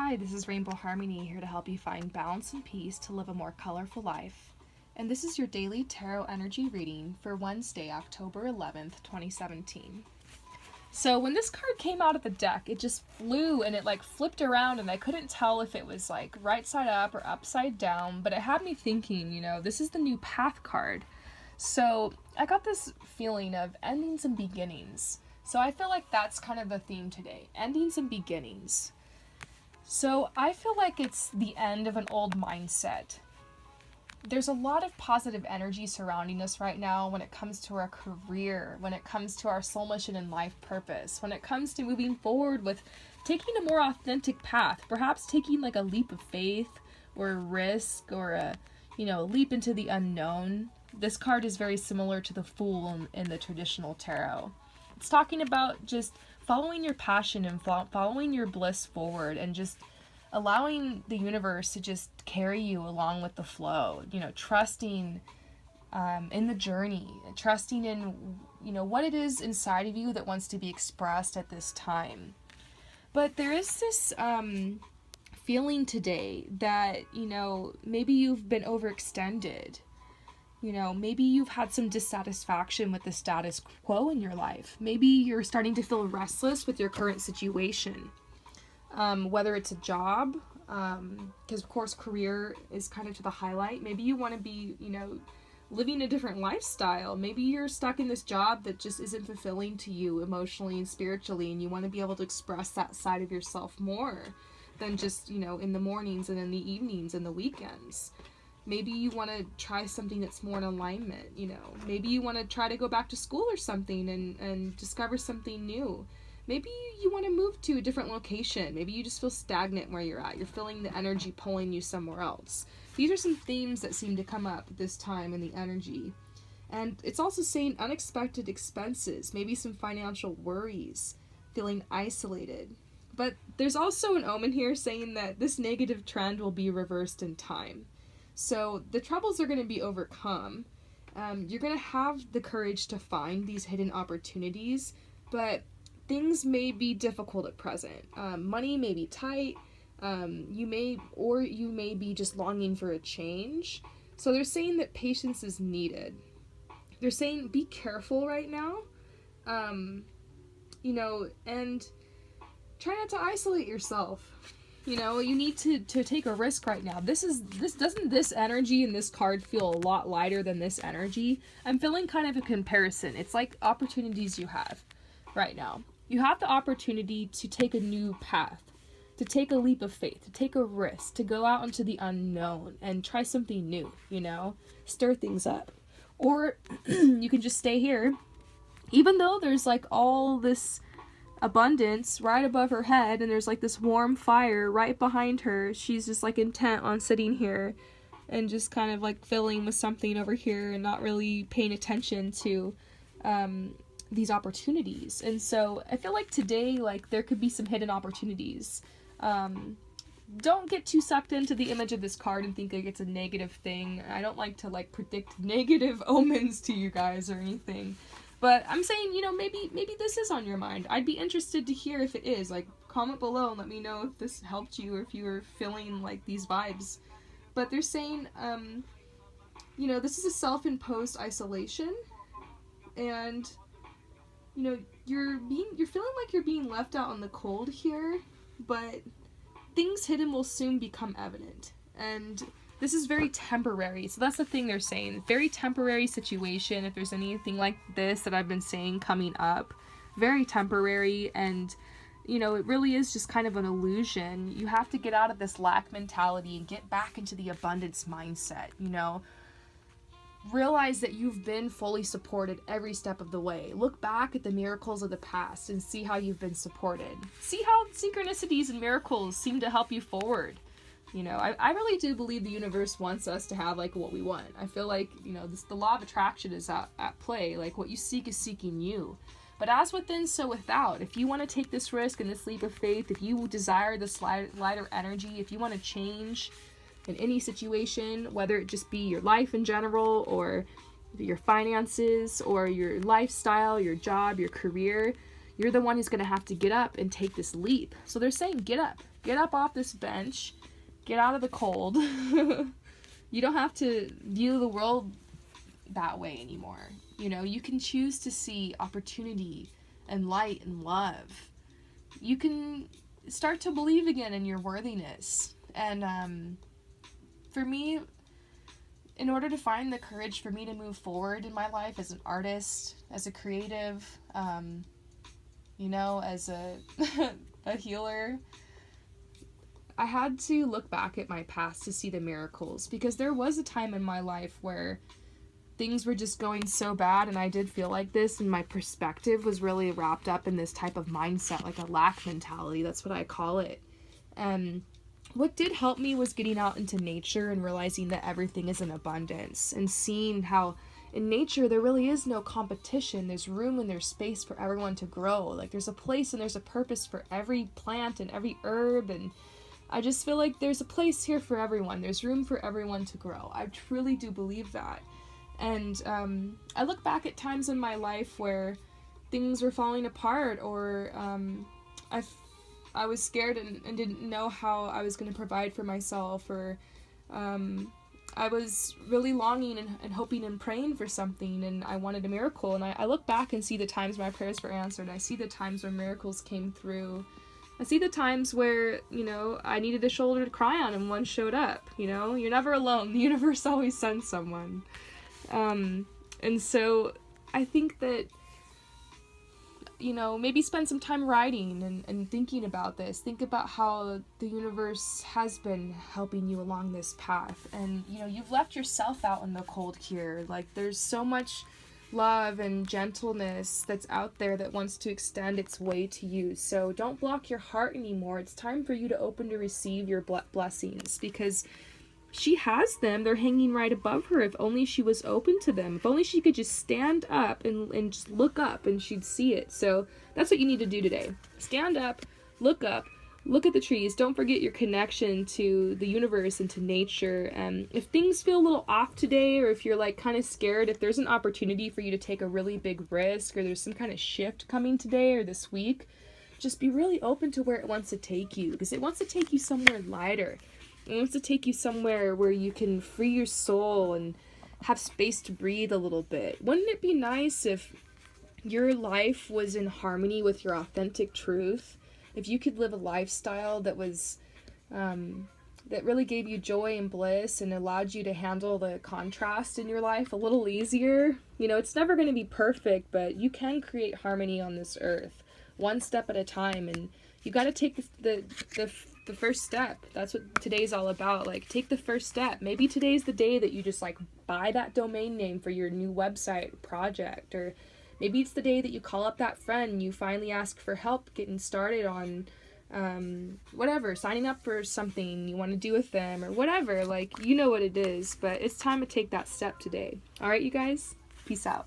Hi, this is Rainbow Harmony here to help you find balance and peace to live a more colorful life. And this is your daily tarot energy reading for Wednesday, October 11th, 2017. So when this card came out of the deck, it just flew and it like flipped around and I couldn't tell if it was like right side up or upside down, but it had me thinking, this is the new path card. So I got this feeling of endings and beginnings. So I feel like that's kind of the theme today, endings and beginnings. So I feel like it's the end of an old mindset. There's a lot of positive energy surrounding us right now when it comes to our career, when it comes to our soul mission and life purpose, when it comes to moving forward with taking a more authentic path, perhaps taking like a leap of faith or a risk or a leap into the unknown. This card is very similar to the Fool in the traditional tarot. It's talking about just following your passion and following your bliss forward and just allowing the universe to just carry you along with the flow, trusting in the journey, trusting in, what it is inside of you that wants to be expressed at this time. But there is this feeling today that, maybe you've been overextended. Maybe you've had some dissatisfaction with the status quo in your life. Maybe you're starting to feel restless with your current situation. Whether it's a job, because of course career is kind of to the highlight. Maybe you want to be, living a different lifestyle. Maybe you're stuck in this job that just isn't fulfilling to you emotionally and spiritually, and you want to be able to express that side of yourself more than just, in the mornings and in the evenings and the weekends. Maybe you want to try something that's more in alignment, Maybe you want to try to go back to school or something and discover something new. Maybe you want to move to a different location. Maybe you just feel stagnant where you're at. You're feeling the energy pulling you somewhere else. These are some themes that seem to come up this time in the energy. And it's also saying unexpected expenses, maybe some financial worries, feeling isolated. But there's also an omen here saying that this negative trend will be reversed in time. So the troubles are going to be overcome. You're going to have the courage to find these hidden opportunities, but things may be difficult at present. Money may be tight. You may be just longing for a change. So they're saying that patience is needed. They're saying be careful right now, and try not to isolate yourself. You need to take a risk right now. Doesn't this energy in this card feel a lot lighter than this energy? I'm feeling kind of a comparison. It's like opportunities you have right now. You have the opportunity to take a new path, to take a leap of faith, to take a risk, to go out into the unknown and try something new, stir things up. Or you can just stay here, even though there's like all this abundance right above her head and there's like this warm fire right behind her. She's just like intent on sitting here and just kind of like filling with something over here and not really paying attention to these opportunities. And so I feel like today, like, there could be some hidden opportunities. Don't get too sucked into the image of this card and think like it's a negative thing. I don't like to like predict negative omens to you guys or anything, but I'm saying, maybe this is on your mind. I'd be interested to hear if it is. Like, comment below and let me know if this helped you or if you were feeling like these vibes. But they're saying, this is a self-imposed isolation, and you're feeling like you're being left out in the cold here, but things hidden will soon become evident. And this is very temporary. So that's the thing they're saying. Very temporary situation. If there's anything like this that I've been saying coming up, very temporary. And, it really is just kind of an illusion. You have to get out of this lack mentality and get back into the abundance mindset, Realize that you've been fully supported every step of the way. Look back at the miracles of the past and see how you've been supported. See how synchronicities and miracles seem to help you forward. I really do believe the universe wants us to have like what we want. I feel like, the law of attraction is at play. Like, what you seek is seeking you. But as within, so without. If you want to take this risk and this leap of faith, if you desire this lighter energy, if you want to change in any situation, whether it just be your life in general or your finances or your lifestyle, your job, your career, you're the one who's going to have to get up and take this leap. So they're saying, get up off this bench, get out of the cold. You don't have to view the world that way anymore. You know, you can choose to see opportunity and light and love. You can start to believe again in your worthiness. And for me, in order to find the courage for me to move forward in my life as an artist, as a creative, you know, as a healer, I had to look back at my past to see the miracles, because there was a time in my life where things were just going so bad, and I did feel like this, and my perspective was really wrapped up in this type of mindset, like a lack mentality. That's what I call it. And what did help me was getting out into nature and realizing that everything is in abundance, and seeing how in nature there really is no competition. There's room and there's space for everyone to grow. Like, there's a place and there's a purpose for every plant and every herb, and I just feel like there's a place here for everyone. There's room for everyone to grow. I truly do believe that. And I look back at times in my life where things were falling apart, or I was scared and didn't know how I was going to provide for myself, or I was really longing and hoping and praying for something, and I wanted a miracle. And I look back and see the times my prayers were answered. I see the times where miracles came through. I see the times where, you know, I needed a shoulder to cry on and one showed up. You know, you're never alone. The universe always sends someone. And so I think that, you know, maybe spend some time writing and thinking about this. Think about how the universe has been helping you along this path. And, you know, you've left yourself out in the cold here. Like, there's so much love and gentleness that's out there that wants to extend its way to you. So don't block your heart anymore. It's time for you to open to receive your blessings, because she has them. They're hanging right above her. If only she was open to them. If only she could just stand up and just look up, and she'd see it. So that's what you need to do today. Stand up, look at the trees. Don't forget your connection to the universe and to nature. If things feel a little off today, or if you're like kind of scared, if there's an opportunity for you to take a really big risk, or there's some kind of shift coming today or this week, just be really open to where it wants to take you, because it wants to take you somewhere lighter. It wants to take you somewhere where you can free your soul and have space to breathe a little bit. Wouldn't it be nice if your life was in harmony with your authentic truth? If you could live a lifestyle that was, that really gave you joy and bliss and allowed you to handle the contrast in your life a little easier. You know, it's never going to be perfect, but you can create harmony on this earth, one step at a time. And you got to take the first step. That's what today's all about. Like, take the first step. Maybe today's the day that you just like buy that domain name for your new website project, or maybe it's the day that you call up that friend and you finally ask for help getting started on whatever, signing up for something you want to do with them, or whatever. Like, you know what it is, but it's time to take that step today. All right, you guys, peace out.